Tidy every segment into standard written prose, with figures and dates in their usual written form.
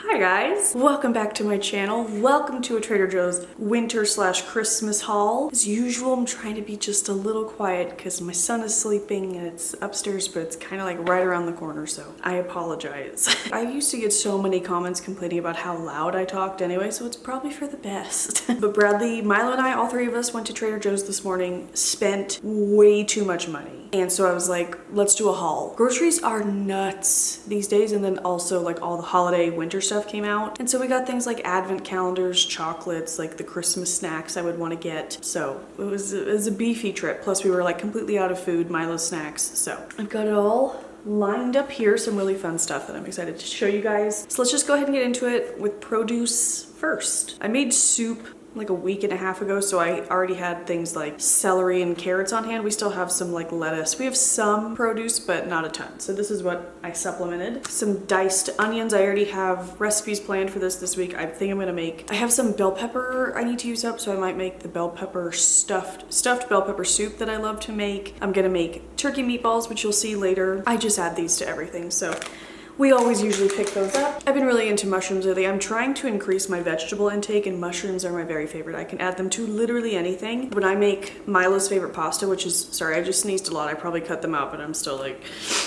Hi guys, welcome back to my channel. Welcome to a Trader Joe's winter/Christmas haul. As usual, I'm trying to be just a little quiet because my son is sleeping and it's upstairs, but it's kind of like right around the corner, so I apologize. I used to get so many comments complaining about how loud I talked anyway, so it's probably for the best. But Bradley, Milo, and I, all three of us went to Trader Joe's this morning, spent way too much money. And so I was like, let's do a haul. Groceries are nuts these days, and then also like all the holiday winter stuff came out. And so we got things like advent calendars, chocolates, like the Christmas snacks I would want to get. So it was a beefy trip. Plus we were like completely out of food, Milo's snacks. So I've got it all lined up here, some really fun stuff that I'm excited to show you guys. So let's just go ahead and get into it with produce first. I made soup like a week and a half ago, so I already had things like celery and carrots on hand. We still have some like lettuce. We have some produce, but not a ton. So this is what I supplemented. Some diced onions. I already have recipes planned for this week. I think I'm gonna make, I have some bell pepper I need to use up, so I might make the bell pepper stuffed bell pepper soup that I love to make. I'm gonna make turkey meatballs, which you'll see later. I just add these to everything, so we always usually pick those up. I've been really into mushrooms lately. I'm trying to increase my vegetable intake, and mushrooms are my very favorite. I can add them to literally anything. When I make Milo's favorite pasta, which is, sorry, I just sneezed a lot. I probably cut them out, but I'm still like,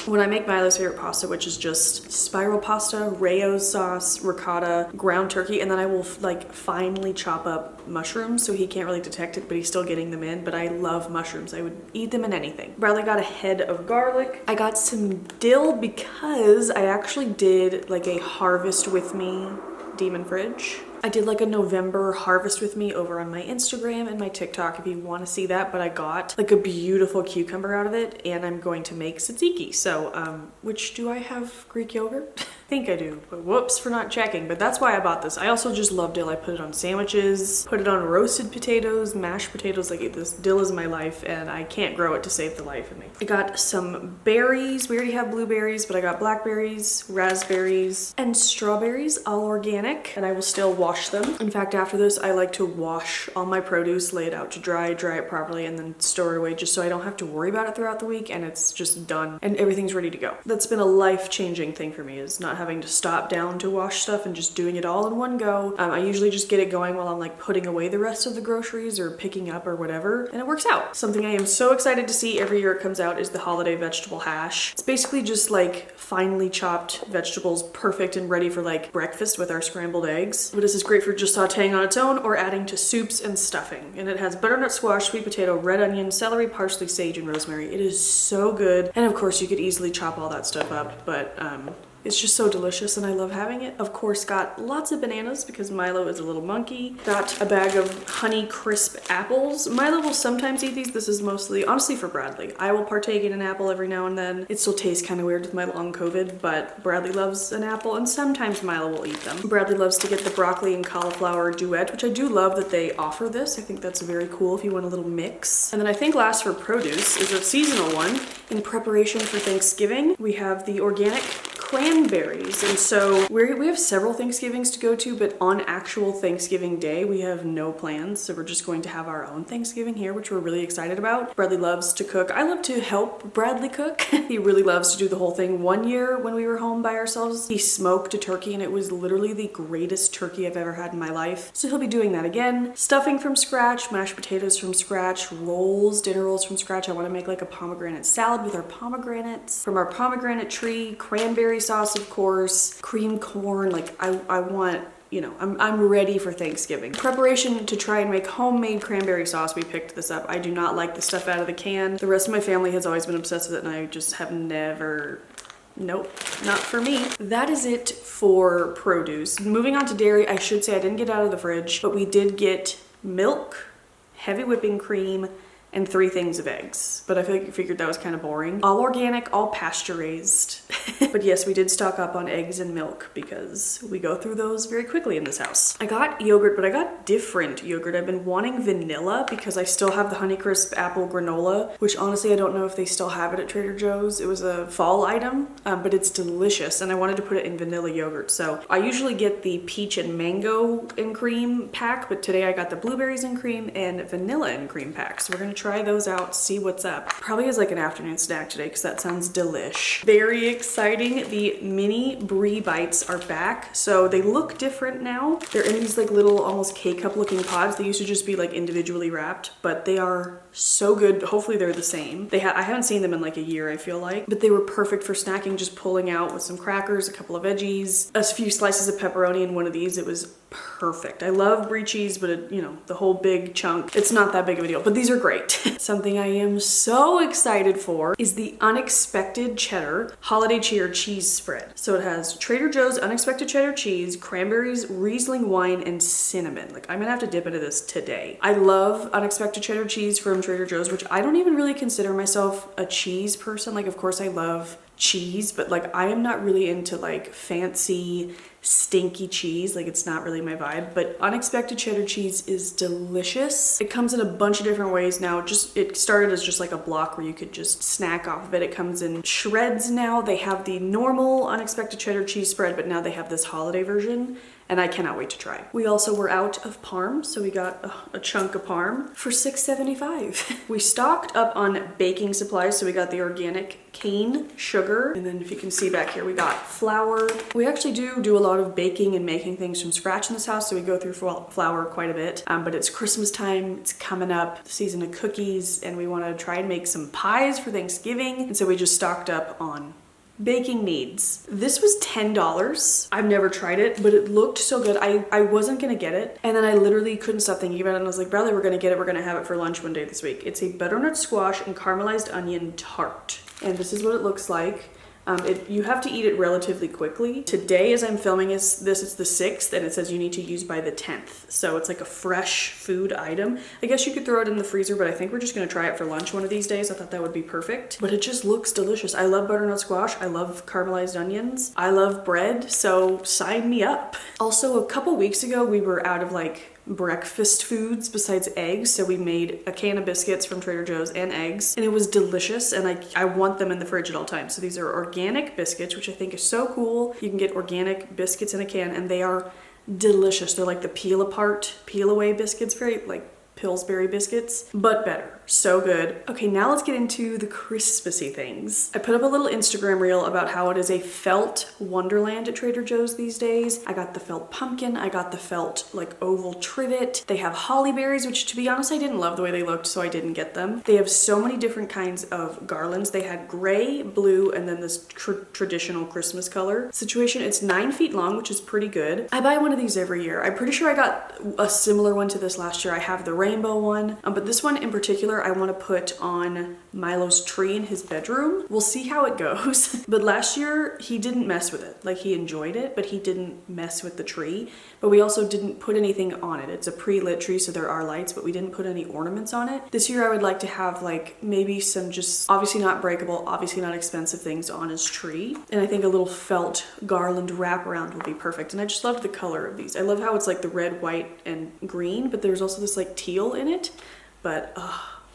when I make Milo's favorite pasta, which is just spiral pasta, Rayo's sauce, ricotta, ground turkey, and then I will like finely chop up mushrooms so he can't really detect it, but he's still getting them in. But I love mushrooms. I would eat them in anything. Bradley got a head of garlic. I got some dill because I actually did like a harvest with me demon fridge. I did like a November harvest with me over on my Instagram and my TikTok if you want to see that, but I got like a beautiful cucumber out of it, and I'm going to make tzatziki. So, which, do I have Greek yogurt? I think I do, but whoops for not checking, but that's why I bought this. I also just love dill. I put it on sandwiches, put it on roasted potatoes, mashed potatoes. Like, this dill is my life, and I can't grow it to save the life of me. I got some berries. We already have blueberries, but I got blackberries, raspberries, and strawberries, all organic, and I will still wash them. In fact, after this, I like to wash all my produce, lay it out to dry it properly, and then store it away just so I don't have to worry about it throughout the week, and it's just done and everything's ready to go. That's been a life-changing thing for me, is not having to stop down to wash stuff and just doing it all in one go. I usually just get it going while I'm like putting away the rest of the groceries or picking up or whatever, and it works out. Something I am so excited to see every year it comes out is the holiday vegetable hash. It's basically just like finely chopped vegetables, perfect and ready for like breakfast with our scrambled eggs. But this is great for just sauteing on its own or adding to soups and stuffing. And it has butternut squash, sweet potato, red onion, celery, parsley, sage, and rosemary. It is so good. And of course you could easily chop all that stuff up, but it's just so delicious and I love having it. Of course, got lots of bananas because Milo is a little monkey. Got a bag of Honey Crisp apples. Milo will sometimes eat these. This is mostly, honestly, for Bradley. I will partake in an apple every now and then. It still tastes kind of weird with my long COVID, but Bradley loves an apple and sometimes Milo will eat them. Bradley loves to get the broccoli and cauliflower duet, which I do love that they offer this. I think that's very cool if you want a little mix. And then I think last for produce is a seasonal one. In preparation for Thanksgiving, we have the organic cranberries. And so we have several Thanksgivings to go to, but on actual Thanksgiving Day, we have no plans. So we're just going to have our own Thanksgiving here, which we're really excited about. Bradley loves to cook. I love to help Bradley cook. He really loves to do the whole thing. One year when we were home by ourselves, he smoked a turkey and it was literally the greatest turkey I've ever had in my life. So he'll be doing that again. Stuffing from scratch, mashed potatoes from scratch, rolls, dinner rolls from scratch. I want to make like a pomegranate salad with our pomegranates from our pomegranate tree, cranberry sauce, of course, cream corn. Like I want, you know, I'm ready for Thanksgiving. Preparation to try and make homemade cranberry sauce. We picked this up. I do not like the stuff out of the can. The rest of my family has always been obsessed with it, and I just have never. Nope, not for me. That is it for produce. Moving on to dairy, I should say I didn't get out of the fridge, but we did get milk, heavy whipping cream, and 3 things of eggs. But I figured that was kind of boring. All organic, all pasture raised. But yes, we did stock up on eggs and milk because we go through those very quickly in this house. I got yogurt, but I got different yogurt. I've been wanting vanilla because I still have the Honeycrisp apple granola, which honestly I don't know if they still have it at Trader Joe's. It was a fall item, but it's delicious and I wanted to put it in vanilla yogurt. So I usually get the peach and mango and cream pack, but today I got the blueberries and cream and vanilla and cream pack. So we're gonna try those out, see what's up. Probably as like an afternoon snack today because that sounds delish. Very exciting. The mini brie bites are back. So they look different now. They're in these like little almost K-cup looking pods. They used to just be like individually wrapped, but they are so good. Hopefully they're the same. I haven't seen them in like a year, I feel like, but they were perfect for snacking, just pulling out with some crackers, a couple of veggies, a few slices of pepperoni in one of these. It was perfect. I love brie cheese, but it, you know, the whole big chunk, it's not that big of a deal, but these are great. Something I am so excited for is the Unexpected Cheddar Holiday Cheer Cheese Spread. So it has Trader Joe's Unexpected Cheddar cheese, cranberries, Riesling wine, and cinnamon. Like, I'm gonna have to dip into this today. I love Unexpected Cheddar cheese from Trader Joe's, which I don't even really consider myself a cheese person. Like, of course I love cheese, but like I am not really into like fancy stinky cheese. Like, it's not really my vibe, but Unexpected Cheddar cheese is delicious. It comes in a bunch of different ways now. It started as just like a block where you could just snack off of it. It comes in shreds now. They have the normal Unexpected Cheddar cheese spread, but now they have this holiday version, and I cannot wait to try. We also were out of parm, so we got a chunk of parm for $6.75. We stocked up on baking supplies, so we got the organic cane sugar, and then if you can see back here, we got flour. We actually do a lot of baking and making things from scratch in this house, so we go through flour quite a bit, but it's Christmas time, it's coming up, the season of cookies, and we want to try and make some pies for Thanksgiving, and so we just stocked up on baking needs. This was $10. I've never tried it, but it looked so good. I wasn't gonna get it, and then I literally couldn't stop thinking about it, and I was like, Bradley, we're gonna get it, we're gonna have it for lunch one day this week. It's a butternut squash and caramelized onion tart, and this is what it looks like. You have to eat it relatively quickly. Today, as I'm filming it's the 6th, and it says you need to use by the 10th. So it's like a fresh food item. I guess you could throw it in the freezer, but I think we're just gonna try it for lunch one of these days. I thought that would be perfect. But it just looks delicious. I love butternut squash. I love caramelized onions. I love bread, so sign me up. Also, a couple weeks ago, we were out of like breakfast foods besides eggs, so we made a can of biscuits from Trader Joe's and eggs, and it was delicious, and I want them in the fridge at all times. So these are organic biscuits, which I think is so cool. You can get organic biscuits in a can, and they are delicious. They're like the peel apart, peel away biscuits, very like Pillsbury biscuits, but better. So good. Okay, now let's get into the Christmassy things. I put up a little Instagram reel about how it is a felt wonderland at Trader Joe's these days. I got the felt pumpkin, I got the felt like oval trivet. They have holly berries, which to be honest, I didn't love the way they looked, so I didn't get them. They have so many different kinds of garlands. They had gray, blue, and then this traditional Christmas color situation. It's 9 feet long, which is pretty good. I buy one of these every year. I'm pretty sure I got a similar one to this last year. I have the rainbow one, but this one in particular I want to put on Milo's tree in his bedroom. We'll see how it goes. But last year he didn't mess with it. Like, he enjoyed it, but he didn't mess with the tree. But we also didn't put anything on it. It's a pre-lit tree, so there are lights, but we didn't put any ornaments on it. This year I would like to have like maybe some just obviously not breakable, obviously not expensive things on his tree. And I think a little felt garland wraparound would be perfect. And I just loved the color of these. I love how it's like the red, white, and green, but there's also this like teal in it. But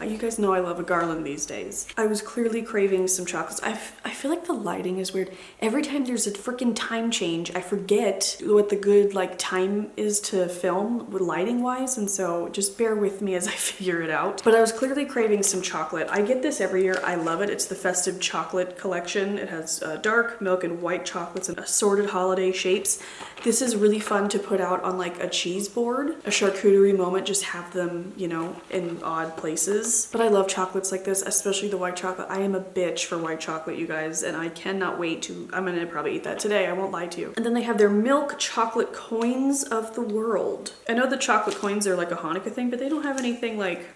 you guys know I love a garland these days. I was clearly craving some chocolates. I feel like the lighting is weird. Every time there's a freaking time change, I forget what the good like time is to film with lighting wise, and so just bear with me as I figure it out. But I was clearly craving some chocolate. I get this every year. I love it. It's the festive chocolate collection. It has dark milk and white chocolates and assorted holiday shapes. This is really fun to put out on like a cheese board, a charcuterie moment, just have them, you know, in odd places. But I love chocolates like this, especially the white chocolate. I am a bitch for white chocolate, you guys, and I cannot wait to, I'm gonna probably eat that today, I won't lie to you. And then they have their milk chocolate coins of the world. I know the chocolate coins are like a Hanukkah thing, but they don't have anything like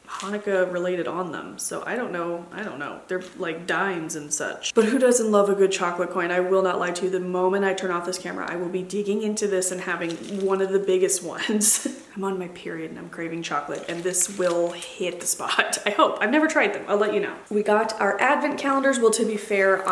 Hanukkah related on them, so I don't know. They're like dimes and such. But who doesn't love a good chocolate coin? I will not lie to you. The moment I turn off this camera, I will be digging into this and having one of the biggest ones. I'm on my period and I'm craving chocolate, and this will hit the spot. I hope. I've never tried them. I'll let you know. We got our advent calendars. Well, to be fair,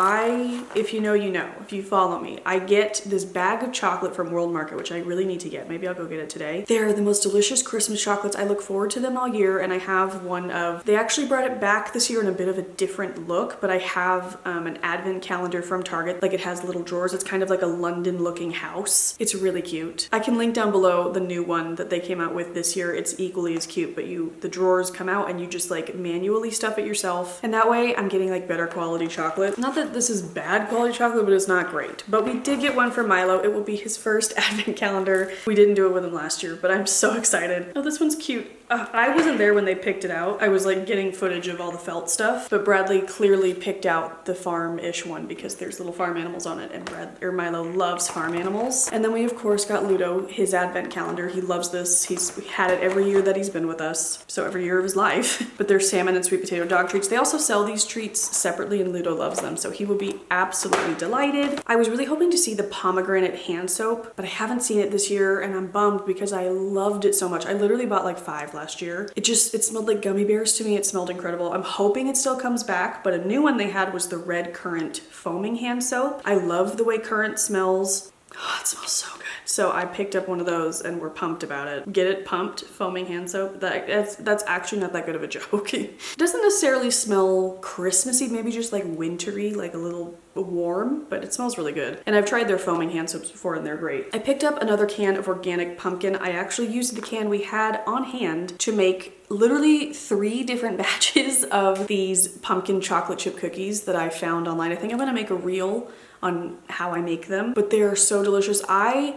if you know, you know. If you follow me, I get this bag of chocolate from World Market, which I really need to get. Maybe I'll go get it today. They're the most delicious Christmas chocolates. I look forward to them all year, and I have one of, they actually brought it back this year in a bit of a different look, but I have an advent calendar from Target. Like, it has little drawers. It's kind of like a London looking house. It's really cute. I can link down below the new one that they came came out with this year, it's equally as cute, but the drawers come out and you just like manually stuff it yourself. And that way I'm getting like better quality chocolate. Not that this is bad quality chocolate, but it's not great. But we did get one for Milo. It will be his first advent calendar. We didn't do it with him last year, but I'm so excited. Oh, this one's cute. I wasn't there when they picked it out. I was like getting footage of all the felt stuff, but Bradley clearly picked out the farm-ish one because there's little farm animals on it, and Milo loves farm animals. And then we of course got Ludo his advent calendar. He loves this. He's had it every year that he's been with us, so every year of his life. But they're salmon and sweet potato dog treats. They also sell these treats separately and Ludo loves them, so he will be absolutely delighted. I was really hoping to see the pomegranate hand soap, but I haven't seen it this year and I'm bummed because I loved it so much. I literally bought like 5 last year. It smelled like gummy bears to me. It smelled incredible. I'm hoping it still comes back, but a new one they had was the red currant foaming hand soap. I love the way currant smells. Oh, it smells so good. So I picked up one of those and we're pumped about it. Get it pumped, foaming hand soap. That's actually not that good of a joke. It doesn't necessarily smell Christmassy, maybe just like wintry, like a little warm, but it smells really good. And I've tried their foaming hand soaps before and they're great. I picked up another can of organic pumpkin. I actually used the can we had on hand to make literally 3 different batches of these pumpkin chocolate chip cookies that I found online. I think I'm gonna make a reel on how I make them, but they are so delicious.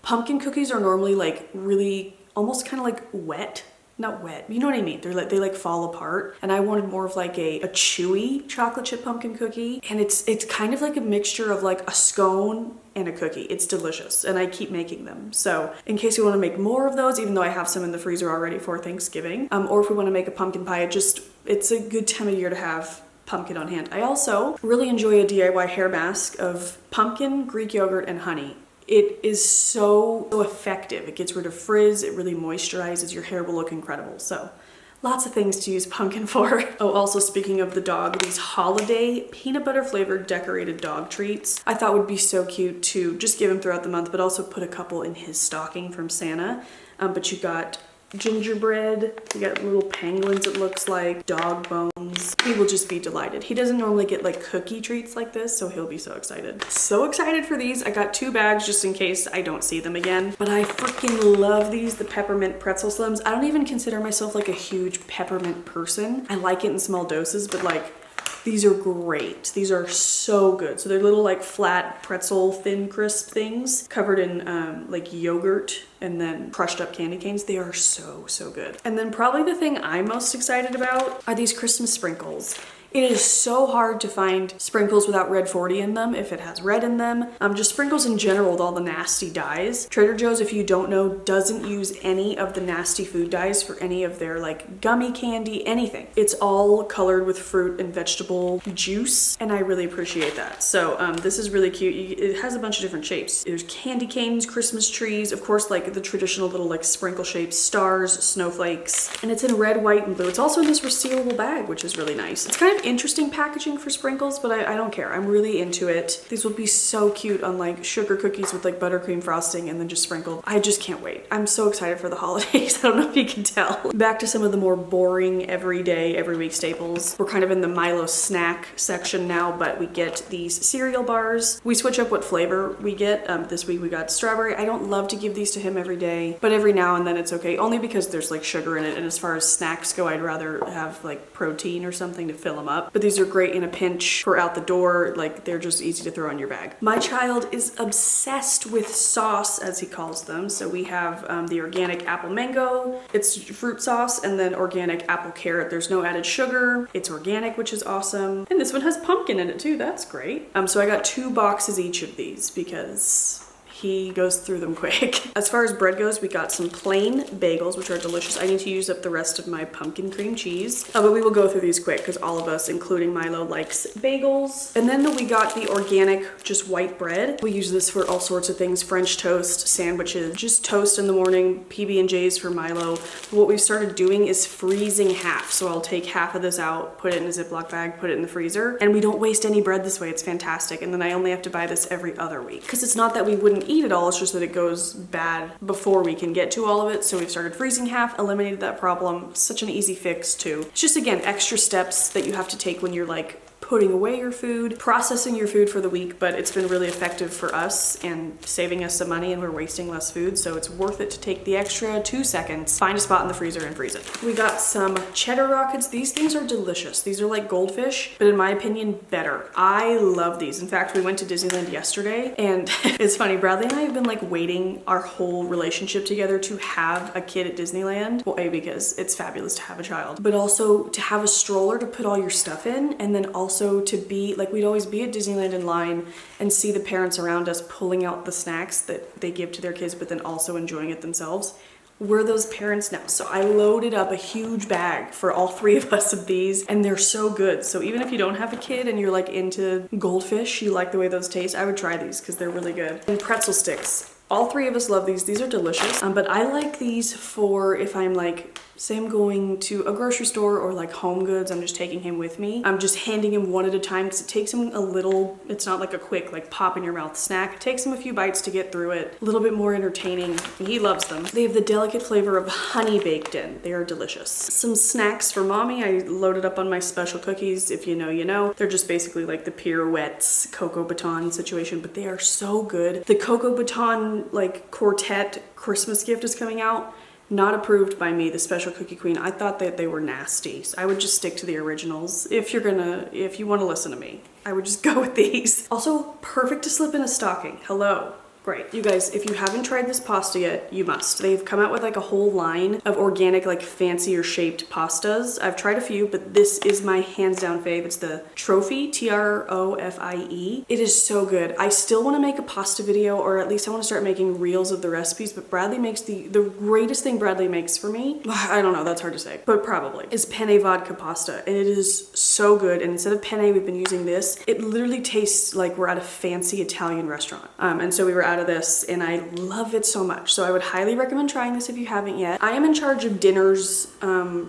Pumpkin cookies are normally like really almost kind of like wet. Not wet, you know what I mean? They like fall apart. And I wanted more of like a chewy chocolate chip pumpkin cookie. And it's kind of like a mixture of like a scone and a cookie. It's delicious and I keep making them. So in case you want to make more of those, even though I have some in the freezer already for Thanksgiving, or if we want to make a pumpkin pie, it's a good time of year to have pumpkin on hand. I also really enjoy a DIY hair mask of pumpkin, Greek yogurt, and honey. It is so effective. It gets rid of frizz, it really moisturizes, your hair will look incredible. So lots of things to use pumpkin for. Oh, also speaking of the dog, these holiday peanut butter flavored decorated dog treats I thought would be so cute to just give him throughout the month, but also put a couple in his stocking from Santa. But you got gingerbread, you got little penguins it looks like, dog bones. He will just be delighted. He doesn't normally get like cookie treats like this, so he'll be so excited. So excited for these. I got 2 bags just in case I don't see them again. But I freaking love these, the peppermint pretzel slims. I don't even consider myself like a huge peppermint person. I like it in small doses, but like these are great. These are so good. So they're little like flat pretzel thin crisp things covered in like yogurt and then crushed up candy canes. They are so good. And then probably the thing I'm most excited about are these Christmas sprinkles. It is so hard to find sprinkles without red 40 in them if it has red in them. Just sprinkles in general with all the nasty dyes. Trader Joe's, if you don't know, doesn't use any of the nasty food dyes for any of their like gummy candy, anything. It's all colored with fruit and vegetable juice, and I really appreciate that. So this is really cute. It has a bunch of different shapes. There's candy canes, Christmas trees, of course like the traditional little like sprinkle shapes, stars, snowflakes, and it's in red, white, and blue. It's also in this resealable bag, which is really nice. It's kind of interesting packaging for sprinkles, but I don't care. I'm really into it. These will be so cute on like sugar cookies with like buttercream frosting and then just sprinkled. I just can't wait. I'm so excited for the holidays. I don't know if you can tell. Back to some of the more boring everyday, every week staples. We're kind of in the Milo snack section now, but we get these cereal bars. We switch up what flavor we get. This week we got strawberry. I don't love to give these to him every day, but every now and then it's okay, only because there's like sugar in it, and as far as snacks go, I'd rather have like protein or something to fill them up. But these are great in a pinch for out the door. Like they're just easy to throw in your bag. My child is obsessed with sauce, as he calls them. So we have the organic apple mango. It's fruit sauce, and then organic apple carrot. There's no added sugar. It's organic, which is awesome. And this one has pumpkin in it too. That's great. So I got 2 boxes each of these because he goes through them quick. As far as bread goes, we got some plain bagels, which are delicious. I need to use up the rest of my pumpkin cream cheese, but we will go through these quick because all of us, including Milo, likes bagels. And then we got the organic, just white bread. We use this for all sorts of things, French toast, sandwiches, just toast in the morning, PB&Js for Milo. What we've started doing is freezing half. So I'll take half of this out, put it in a Ziploc bag, put it in the freezer, and we don't waste any bread this way. It's fantastic. And then I only have to buy this every other week because it's not that we wouldn't eat it all, it's just that it goes bad before we can get to all of it. So we've started freezing half, eliminated that problem. Such an easy fix too. It's just, again, extra steps that you have to take when you're like putting away your food, processing your food for the week, but it's been really effective for us and saving us some money, and we're wasting less food, so it's worth it to take the extra 2 seconds, find a spot in the freezer and freeze it. We got some cheddar rockets. These things are delicious. These are like Goldfish, but in my opinion, better. I love these. In fact, we went to Disneyland yesterday, and it's funny, Bradley and I have been like waiting our whole relationship together to have a kid at Disneyland. Well, A, because it's fabulous to have a child, but also to have a stroller to put all your stuff in, and then also to be like, we'd always be at Disneyland in line and see the parents around us pulling out the snacks that they give to their kids, but then also enjoying it themselves. We're those parents now. So I loaded up a huge bag for all 3 of us of these, and they're so good. So even if you don't have a kid and you're like into Goldfish, you like the way those taste, I would try these because they're really good. And Pretzel Sticks. All 3 of us love these. These are delicious, but I like these for if I'm like, say I'm going to a grocery store or like Home Goods, I'm just taking him with me. I'm just handing him one at a time because it takes him a little, it's not like a quick like pop in your mouth snack. It takes him a few bites to get through it. A little bit more entertaining. He loves them. They have the delicate flavor of honey baked in. They are delicious. Some snacks for mommy. I loaded up on my special cookies. If you know, you know. They're just basically like the pirouettes, Cocoa Baton situation, but they are so good. The Cocoa Baton like quartet Christmas gift is coming out. Not approved by me, the special cookie queen. I thought that they were nasty. So I would just stick to the originals. If you want to listen to me, I would just go with these. Also, perfect to slip in a stocking. Hello. Great. You guys, if you haven't tried this pasta yet, you must. They've come out with like a whole line of organic, like fancier shaped pastas. I've tried a few, but this is my hands down fave. It's the Trophy, Trofie. It is so good. I still want to make a pasta video, or at least I want to start making reels of the recipes, but Bradley makes the greatest thing Bradley makes for me. I don't know, that's hard to say, but probably is penne vodka pasta, and it is so good. And instead of penne, we've been using this. It literally tastes like we're at a fancy Italian restaurant. And so we were out of this, and I love it so much. So I would highly recommend trying this if you haven't yet. I am in charge of dinners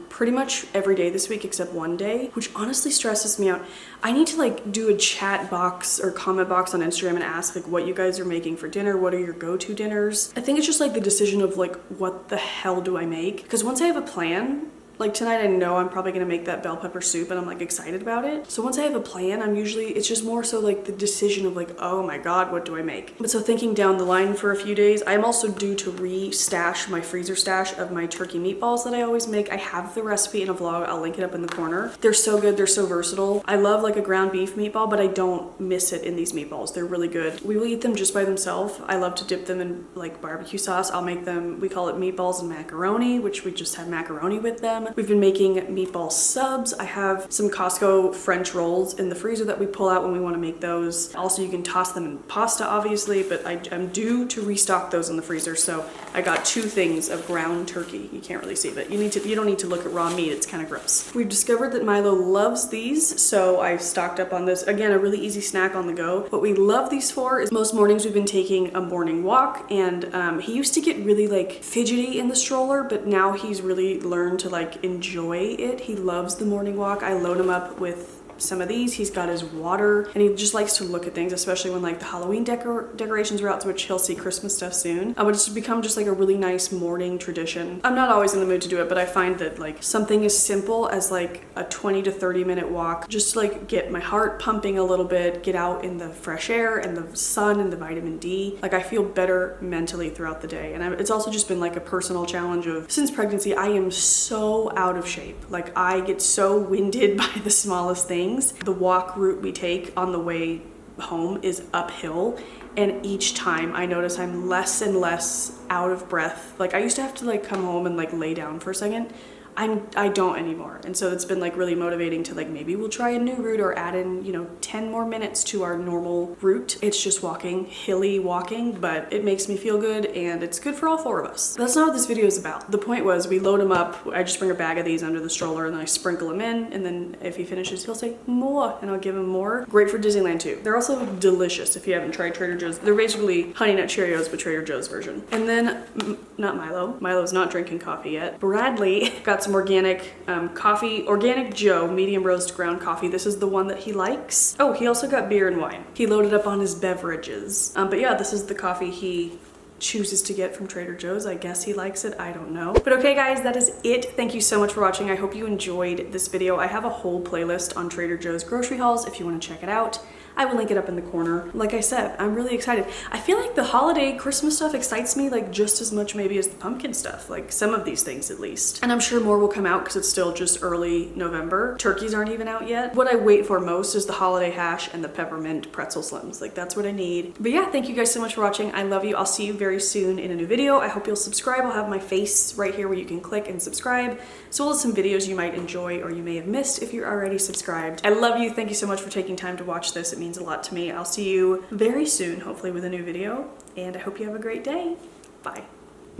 pretty much every day this week except one day, which honestly stresses me out. I need to like do a chat box or comment box on Instagram and ask like what you guys are making for dinner. What are your go-to dinners? I think it's just like the decision of like, what the hell do I make? Because once I have a plan, like tonight I know I'm probably gonna make that bell pepper soup and I'm like excited about it. So once I have a plan, it's just more so like the decision of like, oh my God, what do I make? But so thinking down the line for a few days, I'm also due to re-stash my freezer stash of my turkey meatballs that I always make. I have the recipe in a vlog, I'll link it up in the corner. They're so good, they're so versatile. I love like a ground beef meatball, but I don't miss it in these meatballs. They're really good. We will eat them just by themselves. I love to dip them in like barbecue sauce. I'll make them, we call it meatballs and macaroni, which we just have macaroni with them. We've been making meatball subs. I have some Costco French rolls in the freezer that we pull out when we want to make those. Also, you can toss them in pasta, obviously, but I'm due to restock those in the freezer. So I got 2 things of ground turkey. You can't really see, but you don't need to look at raw meat. It's kind of gross. We've discovered that Milo loves these, so I've stocked up on this. Again, a really easy snack on the go. What we love these for is most mornings we've been taking a morning walk, and he used to get really like fidgety in the stroller, but now he's really learned to like enjoy it. He loves the morning walk. I load him up with some of these. He's got his water, and he just likes to look at things, especially when like the Halloween decorations are out, which he'll see Christmas stuff soon. But it's become just like a really nice morning tradition. I'm not always in the mood to do it, but I find that like something as simple as like a 20 to 30 minute walk, just to like get my heart pumping a little bit, get out in the fresh air and the sun and the vitamin D. Like I feel better mentally throughout the day. And it's also just been like a personal challenge of, since pregnancy, I am so out of shape. Like I get so winded by the smallest things. The walk route we take on the way home is uphill, and each time I notice I'm less and less out of breath. Like I used to have to like come home and like lay down for a second. I don't anymore. And so it's been like really motivating to like, maybe we'll try a new route or add in, 10 more minutes to our normal route. It's just walking, hilly walking, but it makes me feel good and it's good for all 4 of us. That's not what this video is about. The point was we load him up. I just bring a bag of these under the stroller and then I sprinkle him in, and then if he finishes, he'll say more and I'll give him more. Great for Disneyland too. They're also delicious if you haven't tried Trader Joe's. They're basically Honey Nut Cheerios, but Trader Joe's version. And then, not Milo. Milo's not drinking coffee yet. Bradley got some organic coffee, Organic Joe medium roast ground coffee. This is the one that he likes. Oh, he also got beer and wine. He loaded up on his beverages. But yeah, this is the coffee he chooses to get from Trader Joe's. I guess he likes it, I don't know. But okay guys, that is it. Thank you so much for watching. I hope you enjoyed this video. I have a whole playlist on Trader Joe's grocery hauls if you want to check it out. I will link it up in the corner. Like I said, I'm really excited. I feel like the holiday Christmas stuff excites me like just as much maybe as the pumpkin stuff, like some of these things at least. And I'm sure more will come out because it's still just early November. Turkeys aren't even out yet. What I wait for most is the holiday hash and the peppermint pretzel slims. Like that's what I need. But yeah, thank you guys so much for watching. I love you. I'll see you very soon in a new video. I hope you'll subscribe. I'll have my face right here where you can click and subscribe, as well as some videos you might enjoy or you may have missed if you're already subscribed. I love you. Thank you so much for taking time to watch this. It means a lot to me. I'll see you very soon, hopefully with a new video, and I hope you have a great day. Bye.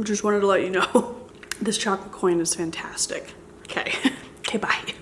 Just wanted to let you know this chocolate coin is fantastic. Okay. Okay, bye.